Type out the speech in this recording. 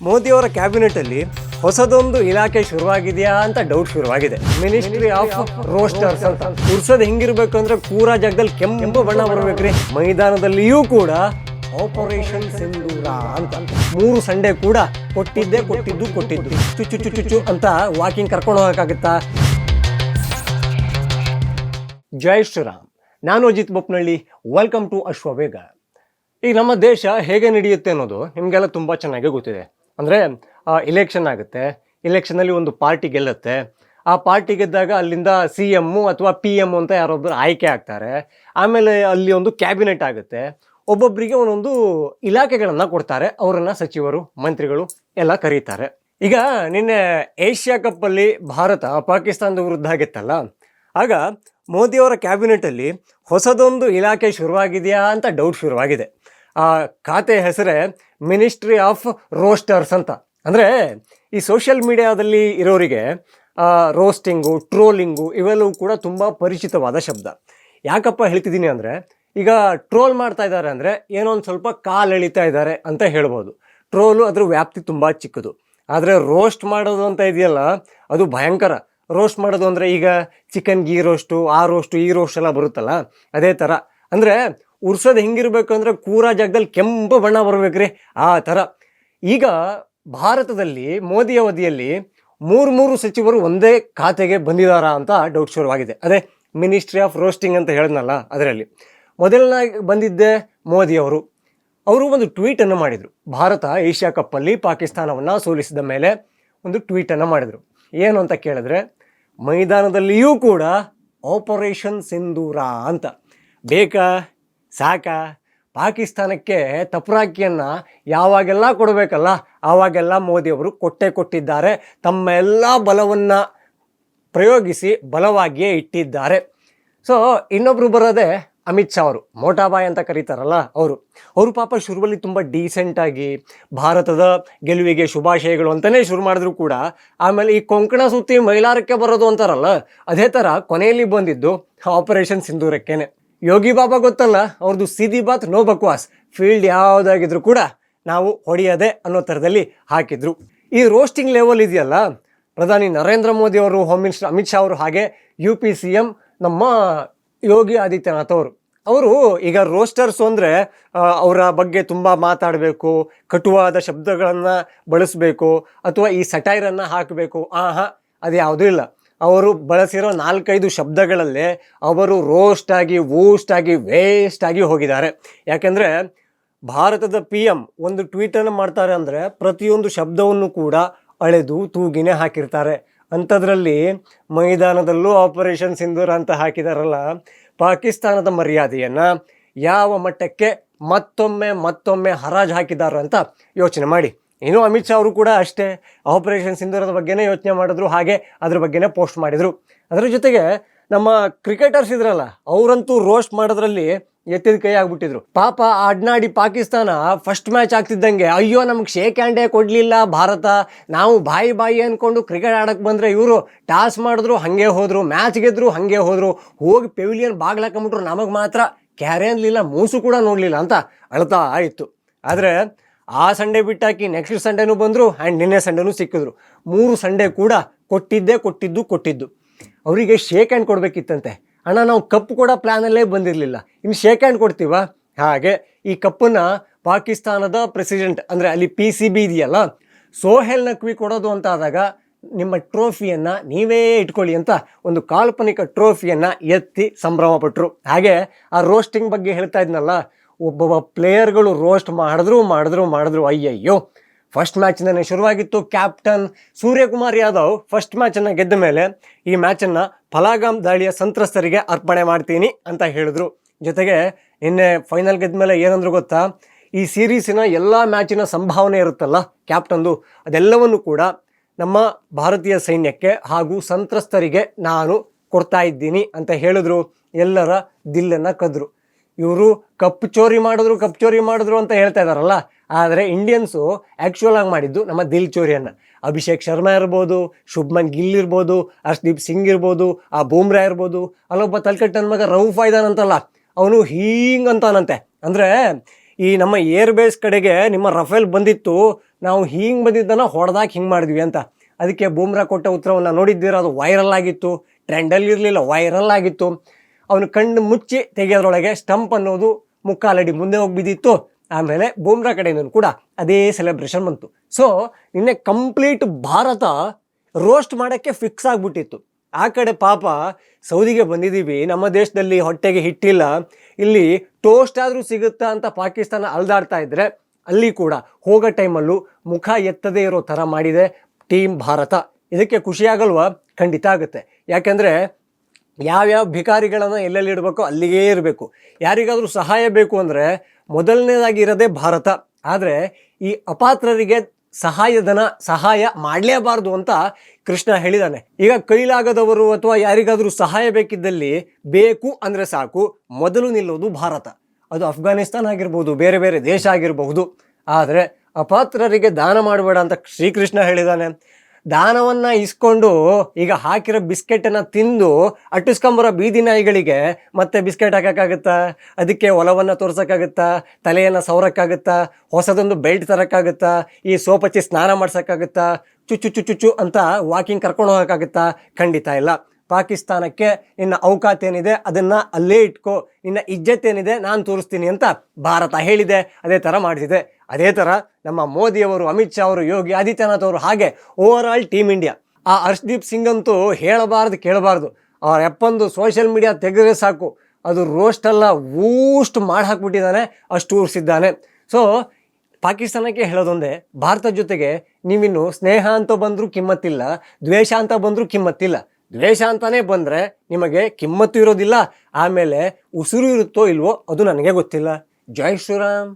ಮೋದಿಯವರ ಕ್ಯಾಬಿನೆಟಲ್ಲಿ ಹೊಸದೊಂದು ಇಲಾಖೆ ಶುರುವಾಗಿದೆಯಾ ಅಂತ ಡೌಟ್ ಶುರುವಾಗಿದೆ. ಮಿನಿಸ್ಟ್ರಿ ಆಫ್ ರೋಸ್ಟರ್ಸ್ ಅಂತ. ಉರ್ಸೋದು ಹೆಂಗಿರ್ಬೇಕು ಅಂದ್ರೆ ಕೂರಾ ಜಾಗದಲ್ಲಿ ಕೆಂಪು ಬಣ್ಣ ಬರ್ಬೇಕ್ರಿ. ಮೈದಾನದಲ್ಲಿಯೂ ಕೂಡ ಆಪರೇಷನ್ ಸಿಂಧೂರ ಅಂತ 3 ಸಂಡೆ ಕೂಡ ಕೊಟ್ಟಿದ್ದು ಚುಚ್ಚು ಚುಚ್ಚು ಚುಚ್ಚು ಅಂತ ವಾಕಿಂಗ್ ಕರ್ಕೊಂಡು ಹೋಗಕ್ಕಾಗುತ್ತಾ? ಜೈ ಶ್ರೀರಾಮ್. ನಾನು ಅಜಿತ್ ಬೊಪ್ನಳ್ಳಿ. Welcome to Ashwavega. ಈಗ ನಮ್ಮ ದೇಶ ಹೇಗೆ ನಡೆಯುತ್ತೆ ಅನ್ನೋದು ನಿಮಗೆಲ್ಲ ತುಂಬ ಚೆನ್ನಾಗೇ ಗೊತ್ತಿದೆ. ಅಂದರೆ ಇಲೆಕ್ಷನ್ ಆಗುತ್ತೆ, ಇಲೆಕ್ಷನಲ್ಲಿ ಒಂದು ಪಾರ್ಟಿ ಗೆಲ್ಲುತ್ತೆ, ಆ ಪಾರ್ಟಿ ಗೆದ್ದಾಗ ಅಲ್ಲಿಂದ CM ಅಥವಾ PM ಅಂತ ಯಾರೊಬ್ಬರು ಆಯ್ಕೆ ಆಗ್ತಾರೆ. ಆಮೇಲೆ ಅಲ್ಲಿ ಒಂದು ಕ್ಯಾಬಿನೆಟ್ ಆಗುತ್ತೆ, ಒಬ್ಬೊಬ್ಬರಿಗೆ ಒಂದೊಂದು ಇಲಾಖೆಗಳನ್ನು ಕೊಡ್ತಾರೆ, ಅವರನ್ನು ಸಚಿವರು ಮಂತ್ರಿಗಳು ಎಲ್ಲ ಕರೀತಾರೆ. ಈಗ ನಿನ್ನೆ ಏಷ್ಯಾ ಕಪ್ಪಲ್ಲಿ ಭಾರತ ಪಾಕಿಸ್ತಾನದ ವಿರುದ್ಧ ಆಗಿತ್ತಲ್ಲ, ಆಗ ಮೋದಿಯವರ ಕ್ಯಾಬಿನೆಟಲ್ಲಿ ಹೊಸದೊಂದು ಇಲಾಖೆ ಶುರುವಾಗಿದೆಯಾ ಅಂತ ಡೌಟ್ ಶುರುವಾಗಿದೆ. ಆ ಖಾತೆ ಹೆಸರೇ ಮಿನಿಸ್ಟ್ರಿ ಆಫ್ ರೋಸ್ಟರ್ಸ್ ಅಂತ. ಅಂದರೆ ಈ ಸೋಷಿಯಲ್ ಮೀಡಿಯಾದಲ್ಲಿ ಇರೋರಿಗೆ ರೋಸ್ಟಿಂಗು, ಟ್ರೋಲಿಂಗು ಇವೆಲ್ಲವೂ ಕೂಡ ತುಂಬ ಪರಿಚಿತವಾದ ಶಬ್ದ. ಯಾಕಪ್ಪ ಹೇಳ್ತಿದ್ದೀನಿ ಅಂದರೆ, ಈಗ ಟ್ರೋಲ್ ಮಾಡ್ತಾ ಇದ್ದಾರೆ ಅಂದರೆ ಏನೋ ಒಂದು ಸ್ವಲ್ಪ ಕಾಲು ಎಳಿತಾ ಇದ್ದಾರೆ ಅಂತ ಹೇಳ್ಬೋದು. ಟ್ರೋಲು ಅದ್ರ ವ್ಯಾಪ್ತಿ ತುಂಬ ಚಿಕ್ಕದು. ಆದರೆ ರೋಸ್ಟ್ ಮಾಡೋದು ಅಂತ ಇದೆಯಲ್ಲ, ಅದು ಭಯಂಕರ. ರೋಸ್ಟ್ ಮಾಡೋದು ಅಂದರೆ ಈಗ ಚಿಕನ್ ಗೀ ರೋಸ್ಟು, ಆ ರೋಸ್ಟು, ಈ ರೋಸ್ಟ್ ಎಲ್ಲ ಬರುತ್ತಲ್ಲ, ಅದೇ ಥರ. ಅಂದರೆ ಉರ್ಸೋದು ಹೆಂಗಿರ್ಬೇಕು ಅಂದರೆ ಕೂರಾ ಜಾಗದಲ್ಲಿ ಕೆಂಪು ಬಣ್ಣ ಬರ್ಬೇಕ್ರಿ, ಆ ಥರ. ಈಗ ಭಾರತದಲ್ಲಿ ಮೋದಿ ಅವಧಿಯಲ್ಲಿ 3 ಸಚಿವರು ಒಂದೇ ಖಾತೆಗೆ ಬಂದಿದ್ದಾರಾ ಅಂತ ಡೌಟ್ ಶುರುವಾಗಿದೆ. ಅದೇ ಮಿನಿಸ್ಟ್ರಿ ಆಫ್ ರೋಸ್ಟಿಂಗ್ ಅಂತ ಹೇಳಿದ್ನಲ್ಲ, ಅದರಲ್ಲಿ ಮೊದಲನಾಗಿ ಬಂದಿದ್ದೆ ಮೋದಿಯವರು. ಅವರು ಒಂದು ಟ್ವೀಟನ್ನು ಮಾಡಿದರು. ಭಾರತ ಏಷ್ಯಾ ಕಪ್ಪಲ್ಲಿ ಪಾಕಿಸ್ತಾನವನ್ನು ಸೋಲಿಸಿದ ಮೇಲೆ ಒಂದು ಟ್ವೀಟನ್ನು ಮಾಡಿದರು. ಏನು ಅಂತ ಕೇಳಿದ್ರೆ, ಮೈದಾನದಲ್ಲಿಯೂ ಕೂಡ ಆಪರೇಷನ್ ಸಿಂಧೂರ ಅಂತ. ಬೇಕಾ ಸಾಕಾ? ಪಾಕಿಸ್ತಾನಕ್ಕೆ ತಪರಾಕಿಯನ್ನು ಯಾವಾಗೆಲ್ಲ ಕೊಡಬೇಕಲ್ಲ ಆವಾಗೆಲ್ಲ ಮೋದಿಯವರು ಕೊಟ್ಟಿದ್ದಾರೆ. ತಮ್ಮ ಎಲ್ಲ ಬಲವನ್ನು ಪ್ರಯೋಗಿಸಿ ಬಲವಾಗಿಯೇ ಇಟ್ಟಿದ್ದಾರೆ. ಸೊ ಇನ್ನೊಬ್ಬರು ಬರೋದೇ ಅಮಿತ್ ಶಾ ಅವರು, ಮೋಟಾಬಾಯ್ ಅಂತ ಕರೀತಾರಲ್ಲ ಅವರು ಪಾಪ ಶುರುವಲ್ಲಿ ತುಂಬ ಡೀಸೆಂಟಾಗಿ ಭಾರತದ ಗೆಲುವಿಗೆ ಶುಭಾಶಯಗಳು ಅಂತಲೇ ಶುರು ಮಾಡಿದ್ರು ಕೂಡ, ಆಮೇಲೆ ಈ ಕೊಂಕಣ ಸುತ್ತಿ ಮೈಲಾರಕ್ಕೆ ಬರೋದು ಅಂತಾರಲ್ಲ, ಅದೇ ಥರ ಕೊನೆಯಲ್ಲಿ ಬಂದಿದ್ದು ಆಪರೇಷನ್ ಸಿಂಧೂರಕ್ಕೇನೆ. ಯೋಗಿ ಬಾಬಾ ಗೊತ್ತಲ್ಲ, ಅವ್ರದ್ದು ಸೀದಿ ಬಾತ್ ನೋ ಬಕ್ವಾಸ್, ಫೀಲ್ಡ್ ಯಾವುದಾಗಿದ್ರು ಕೂಡ ನಾವು ಹೊಡೆಯೋದೆ ಅನ್ನೋ ಥರದಲ್ಲಿ ಹಾಕಿದ್ರು. ಈ ರೋಸ್ಟಿಂಗ್ ಲೆವೆಲ್ ಇದೆಯಲ್ಲ, ಪ್ರಧಾನಿ ನರೇಂದ್ರ ಮೋದಿ ಅವರು, ಹೋಮ್ ಮಿನಿಸ್ಟರ್ ಅಮಿತ್ ಶಾ ಅವರು, ಹಾಗೆ UP CM ನಮ್ಮ ಯೋಗಿ ಆದಿತ್ಯನಾಥ್ ಅವರು ಈಗ ರೋಸ್ಟರ್ಸು ಅಂದರೆ ಅವರ ಬಗ್ಗೆ ತುಂಬ ಮಾತಾಡಬೇಕು, ಕಟುವಾದ ಶಬ್ದಗಳನ್ನು ಬಳಸಬೇಕು, ಅಥವಾ ಈ ಸಟೈರನ್ನು ಹಾಕಬೇಕು, ಅದು ಯಾವುದೂ ಇಲ್ಲ. ಅವರು ಬಳಸಿರೋ 4-5 ಶಬ್ದಗಳಲ್ಲೇ ಅವರು ರೋಸ್ಟಾಗಿ, ವೂಸ್ಟಾಗಿ, ವೇಸ್ಟಾಗಿ ಹೋಗಿದ್ದಾರೆ. ಯಾಕೆಂದರೆ ಭಾರತದ PM ಒಂದು ಟ್ವೀಟನ್ನು ಮಾಡ್ತಾರೆ ಅಂದರೆ ಪ್ರತಿಯೊಂದು ಶಬ್ದವನ್ನು ಕೂಡ ಅಳೆದು ತೂಗಿನೇ ಹಾಕಿರ್ತಾರೆ. ಅಂಥದ್ರಲ್ಲಿ ಮೈದಾನದಲ್ಲೂ ಆಪರೇಷನ್ ಸಿಂಧೂರ ಅಂತ ಹಾಕಿದಾರಲ್ಲ, ಪಾಕಿಸ್ತಾನದ ಮರ್ಯಾದೆಯನ್ನು ಯಾವ ಮಟ್ಟಕ್ಕೆ ಮತ್ತೊಮ್ಮೆ ಹರಾಜು ಹಾಕಿದ್ದಾರೆ ಅಂತ ಯೋಚನೆ ಮಾಡಿ. ಇನ್ನು ಅಮಿತ್ ಶಾ ಅವರು ಕೂಡ ಅಷ್ಟೇ, ಆಪರೇಷನ್ ಸಿಂಧೂರದ ಬಗ್ಗೆನೇ ಯೋಚನೆ ಮಾಡಿದ್ರು, ಹಾಗೆ ಅದ್ರ ಬಗ್ಗೆನೇ ಪೋಸ್ಟ್ ಮಾಡಿದರು. ಅದರ ಜೊತೆಗೆ ನಮ್ಮ ಕ್ರಿಕೆಟರ್ಸ್ ಇದ್ರಲ್ಲ, ಅವರಂತೂ ರೋಸ್ಟ್ ಮಾಡೋದ್ರಲ್ಲಿ ಎತ್ತಿದ ಕೈ ಆಗ್ಬಿಟ್ಟಿದ್ರು. ಪಾಪ ಅಡ್ನಾಡಿ ಪಾಕಿಸ್ತಾನ ಫಸ್ಟ್ ಮ್ಯಾಚ್ ಆಗ್ತಿದ್ದಂಗೆ, ಅಯ್ಯೋ ನಮ್ಗೆ ಶೇಕ್ ಹ್ಯಾಂಡೇ ಕೊಡಲಿಲ್ಲ ಭಾರತ, ನಾವು ಬಾಯಿ ಅಂದ್ಕೊಂಡು ಕ್ರಿಕೆಟ್ ಆಡೋಕ್ಕೆ ಬಂದರೆ ಇವರು ಟಾಸ್ ಮಾಡಿದ್ರು ಹಾಗೆ ಹೋದರು, ಮ್ಯಾಚ್ ಗೆದ್ರು ಹಾಗೆ ಹೋದರು, ಹೋಗಿ ಪೆವಿಲಿಯನ್ ಬಾಗ್ಲಾಕೊಂಬಿಟ್ರು, ನಮಗೆ ಮಾತ್ರ ಕ್ಯಾರೆ ಅನ್ನಲಿಲ್ಲ, ಮೂಸು ಕೂಡ ನೋಡಲಿಲ್ಲ ಅಂತ ಅಳ್ತಾ ಇತ್ತು. ಆದರೆ ಆ ಸಂಡೇ ಬಿಟ್ಟಾಕಿ ನೆಕ್ಸ್ಟ್ ಸಂಡೇನೂ ಬಂದರು, ಆ್ಯಂಡ್ ನಿನ್ನೆ ಸಂಡೇನೂ ಸಿಕ್ಕಿದ್ರು. 3 ಸಂಡೇ ಕೂಡ ಕೊಟ್ಟಿದ್ದು. ಅವರಿಗೆ ಶೇಕ್ ಹ್ಯಾಂಡ್ ಕೊಡಬೇಕಿತ್ತಂತೆ. ಅಣ್ಣ, ನಾವು ಕಪ್ಪು ಕೂಡ ಪ್ಲ್ಯಾನಲ್ಲೇ ಬಂದಿರಲಿಲ್ಲ, ಇನ್ನು ಶೇಕ್ ಹ್ಯಾಂಡ್ ಕೊಡ್ತೀವ? ಹಾಗೆ ಈ ಕಪ್ಪನ್ನು ಪಾಕಿಸ್ತಾನದ ಪ್ರೆಸಿಡೆಂಟ್, ಅಂದರೆ ಅಲ್ಲಿ PCB ಇದೆಯಲ್ಲ, ಸೋಹೆಲ್ ನಖ್ವಿ ಕೊಡೋದು ಅಂತ ಆದಾಗ, ನಿಮ್ಮ ಟ್ರೋಫಿಯನ್ನು ನೀವೇ ಇಟ್ಕೊಳ್ಳಿ ಅಂತ ಒಂದು ಕಾಲ್ಪನಿಕ ಟ್ರೋಫಿಯನ್ನು ಎತ್ತಿ ಸಂಭ್ರಮಪಟ್ಟರು. ಹಾಗೆ ಆ ರೋಸ್ಟಿಂಗ್ ಬಗ್ಗೆ ಹೇಳ್ತಾ ಇದ್ನಲ್ಲ, ಒಬ್ಬೊಬ್ಬ ಪ್ಲೇಯರ್ಗಳು ರೋಸ್ಟ್ ಮಾಡಿದ್ರು. ಅಯ್ಯಯ್ಯೋ, ಫಸ್ಟ್ ಮ್ಯಾಚಿಂದನೇ ಶುರುವಾಗಿತ್ತು. ಕ್ಯಾಪ್ಟನ್ ಸೂರ್ಯಕುಮಾರ್ ಯಾದವ್ ಫಸ್ಟ್ ಮ್ಯಾಚನ್ನು ಗೆದ್ದ ಮೇಲೆ ಈ ಮ್ಯಾಚನ್ನು ಫಲಾಗಾಮ್ ದಾಳಿಯ ಸಂತ್ರಸ್ತರಿಗೆ ಅರ್ಪಣೆ ಮಾಡ್ತೀನಿ ಅಂತ ಹೇಳಿದ್ರು. ಜೊತೆಗೆ ನಿನ್ನೆ ಫೈನಲ್ ಗೆದ್ದ ಮೇಲೆ ಏನಂದ್ರು ಗೊತ್ತಾ, ಈ ಸೀರೀಸಿನ ಎಲ್ಲ ಮ್ಯಾಚಿನ ಸಂಭಾವನೆ ಇರುತ್ತಲ್ಲ ಕ್ಯಾಪ್ಟನ್ದು, ಅದೆಲ್ಲವನ್ನು ಕೂಡ ನಮ್ಮ ಭಾರತೀಯ ಸೈನ್ಯಕ್ಕೆ ಹಾಗೂ ಸಂತ್ರಸ್ತರಿಗೆ ನಾನು ಕೊಡ್ತಾ ಇದ್ದೀನಿ ಅಂತ ಹೇಳಿದ್ರು. ಎಲ್ಲರ ದಿಲ್ಲನ್ನು ಕದ್ರು. ಇವರು ಕಪ್ ಚೋರಿ ಮಾಡಿದ್ರು ಅಂತ ಹೇಳ್ತಾ ಇದ್ದಾರಲ್ಲ, ಆದರೆ ಇಂಡಿಯನ್ಸು ಆ್ಯಕ್ಚುಯಲ್ ಆಗಿ ಮಾಡಿದ್ದು ನಮ್ಮ ದಿಲ್ ಚೋರಿಯನ್ನು. ಅಭಿಷೇಕ್ ಶರ್ಮಾ ಇರ್ಬೋದು, ಶುಭ್ಮನ್ ಗಿಲ್ ಇರ್ಬೋದು, ಹರ್ಷದೀಪ್ ಸಿಂಗ್ ಇರ್ಬೋದು, ಆ ಬೂಮ್ರಾ ಇರ್ಬೋದು, ಅಲ್ಲೊಬ್ಬ ತಲ್ಕಟ್ಟನ ಮಗ ರೌಫ್ ಇದಾನಂತಲ್ಲ, ಅವನು ಹೀಂಗಂತಾನಂತೆ. ಅಂದರೆ ಈ ನಮ್ಮ ಏರ್ ಬೇಸ್ ಕಡೆಗೆ ನಿಮ್ಮ ರಫೇಲ್ ಬಂದಿತ್ತು, ನಾವು ಹಿಂಗೆ ಬಂದಿದ್ದನ್ನು ಹೊಡೆದಾಕ ಹಿಂಗೆ ಮಾಡಿದ್ವಿ ಅಂತ. ಅದಕ್ಕೆ ಬೂಮ್ರಾ ಕೊಟ್ಟ ಉತ್ತರವನ್ನು ನೋಡಿದ್ದೀರ, ಅದು ವೈರಲ್ ಆಗಿತ್ತು, ಟ್ರೆಂಡಲ್ಲಿ ಇರಲಿಲ್ಲ, ವೈರಲ್ ಆಗಿತ್ತು. ಅವನು ಕಣ್ಣು ಮುಚ್ಚಿ ತೆಗೆಯೋದ್ರೊಳಗೆ ಸ್ಟಂಪ್ ಅನ್ನೋದು ಮುಕ್ಕಾಲಡಿ ಮುಂದೆ ಹೋಗಿ ಬಿದ್ದಿತ್ತು. ಆಮೇಲೆ ಬೂಮ್ರಾ ಕಡೆಯಿಂದ ಕೂಡ ಅದೇ ಸೆಲೆಬ್ರೇಷನ್ ಬಂತು. ಸೊ ನಿನ್ನೆ ಕಂಪ್ಲೀಟ್ ಭಾರತ ರೋಸ್ಟ್ ಮಾಡೋಕ್ಕೆ ಫಿಕ್ಸ್ ಆಗಿಬಿಟ್ಟಿತ್ತು. ಆ ಕಡೆ ಪಾಪ ಸೌದಿಗೆ ಬಂದಿದ್ದೀವಿ, ನಮ್ಮ ದೇಶದಲ್ಲಿ ಹೊಟ್ಟೆಗೆ ಹಿಟ್ಟಿಲ್ಲ, ಇಲ್ಲಿ ಟೋಸ್ಟ್ ಆದರೂ ಸಿಗುತ್ತಾ ಅಂತ ಪಾಕಿಸ್ತಾನ ಅಲ್ದಾಡ್ತಾ ಇದ್ರೆ, ಅಲ್ಲಿ ಕೂಡ ಹೋಗೋ ಟೈಮಲ್ಲೂ ಮುಖ ಎತ್ತದೇ ಇರೋ ಥರ ಮಾಡಿದೆ ಟೀಮ್ ಭಾರತ. ಇದಕ್ಕೆ ಖುಷಿಯಾಗಲ್ವಾ? ಖಂಡಿತ ಆಗುತ್ತೆ. ಯಾಕೆಂದರೆ ಯಾವ್ಯಾವ ಭಿಕಾರಿಗಳನ್ನು ಎಲ್ಲೆಲ್ಲಿ ಇಡಬೇಕೋ ಅಲ್ಲಿಗೇ ಇರಬೇಕು. ಯಾರಿಗಾದರೂ ಸಹಾಯ ಬೇಕು ಅಂದರೆ ಮೊದಲನೇದಾಗಿ ಇರೋದೇ ಭಾರತ. ಆದರೆ ಈ ಅಪಾತ್ರರಿಗೆ ಸಹಾಯ ಮಾಡಲೇಬಾರ್ದು ಅಂತ ಕೃಷ್ಣ ಹೇಳಿದ್ದಾನೆ. ಈಗ ಕೈಲಾಗದವರು ಅಥವಾ ಯಾರಿಗಾದರೂ ಸಹಾಯ ಬೇಕಿದ್ದಲ್ಲಿ ಬೇಕು ಅಂದರೆ ಸಾಕು, ಮೊದಲು ನಿಲ್ಲೋದು ಭಾರತ. ಅದು ಅಫ್ಘಾನಿಸ್ತಾನ ಆಗಿರ್ಬೋದು, ಬೇರೆ ಬೇರೆ ದೇಶ ಆಗಿರಬಹುದು. ಆದರೆ ಅಪಾತ್ರರಿಗೆ ದಾನ ಮಾಡಬೇಡ ಅಂತ ಶ್ರೀಕೃಷ್ಣ ಹೇಳಿದ್ದಾನೆ. ದಾನವನ್ನು ಇಸ್ಕೊಂಡು ಈಗ ಹಾಕಿರೋ ಬಿಸ್ಕೆಟನ್ನು ತಿಂದು ಅಟ್ಟಿಸ್ಕೊಂಬರೋ ಬೀದಿ ನಾಯಿಗಳಿಗೆ ಮತ್ತೆ ಬಿಸ್ಕೆಟ್ ಹಾಕೋಕ್ಕಾಗುತ್ತಾ? ಅದಕ್ಕೆ ಹೊಲವನ್ನು ತೋರ್ಸೋಕ್ಕಾಗುತ್ತಾ? ತಲೆಯನ್ನು ಸವರಕ್ಕಾಗುತ್ತಾ? ಹೊಸದೊಂದು ಬೆಲ್ಟ್ ತರೋಕ್ಕಾಗುತ್ತಾ? ಈ ಸೋಪ್ ಹಚ್ಚಿ ಸ್ನಾನ ಮಾಡ್ಸೋಕ್ಕಾಗುತ್ತಾ? ಚುಚ್ಚು ಚುಚ್ಚು ಚುಚ್ಚು ಅಂತ ವಾಕಿಂಗ್ ಕರ್ಕೊಂಡು ಹೋಗೋಕ್ಕಾಗುತ್ತಾ? ಖಂಡಿತ ಇಲ್ಲ. ಪಾಕಿಸ್ತಾನಕ್ಕೆ ನಿನ್ನ ಔಕಾತ್ ಏನಿದೆ ಅದನ್ನು ಅಲ್ಲೇ ಇಟ್ಕೋ, ನಿನ್ನ ಇಜ್ಜತ್ ಏನಿದೆ ನಾನು ತೋರಿಸ್ತೀನಿ ಅಂತ ಭಾರತ ಹೇಳಿದೆ. ಅದೇ ಥರ ಮಾಡಿಸಿದೆ. ಅದೇ ಥರ ನಮ್ಮ ಮೋದಿಯವರು, ಅಮಿತ್ ಶಾ ಅವರು, ಯೋಗಿ ಆದಿತ್ಯನಾಥ್ ಅವರು, ಹಾಗೆ ಓವರ್ ಆಲ್ ಟೀಮ್ ಇಂಡಿಯಾ. ಆ ಹರ್ಷದೀಪ್ ಸಿಂಗ್ ಅಂತೂ ಹೇಳಬಾರ್ದು ಕೇಳಬಾರ್ದು. ಅವ್ರ ಎಪ್ಪಂದು ಸೋಷಿಯಲ್ ಮೀಡಿಯಾ ತೆಗೆದ್ರೆ ಸಾಕು, ಅದು ರೋಸ್ಟೆಲ್ಲ ವೂಸ್ಟ್ ಮಾಡಿ ಹಾಕ್ಬಿಟ್ಟಿದ್ದಾನೆ, ಅಷ್ಟು ಉರ್ಸಿದ್ದಾನೆ. ಸೊ ಪಾಕಿಸ್ತಾನಕ್ಕೆ ಹೇಳೋದೊಂದೇ, ಭಾರತದ ಜೊತೆಗೆ ನೀವಿನ್ನು ಸ್ನೇಹ ಅಂತ ಬಂದರೂ ಕಿಮ್ಮತ್ತಿಲ್ಲ, ದ್ವೇಷ ಅಂತ ಬಂದರೂ ಕಿಮ್ಮತ್ತಿಲ್ಲ. ದ್ವೇಷ ಅಂತಾನೆ ಬಂದರೆ ನಿಮಗೆ ಕಿಮ್ಮತ್ತು ಇರೋದಿಲ್ಲ, ಆಮೇಲೆ ಉಸಿರು ಇರುತ್ತೋ ಇಲ್ವೋ ಅದು ನನಗೆ ಗೊತ್ತಿಲ್ಲ. ಜೈ ಶ್ರೀರಾಮ್.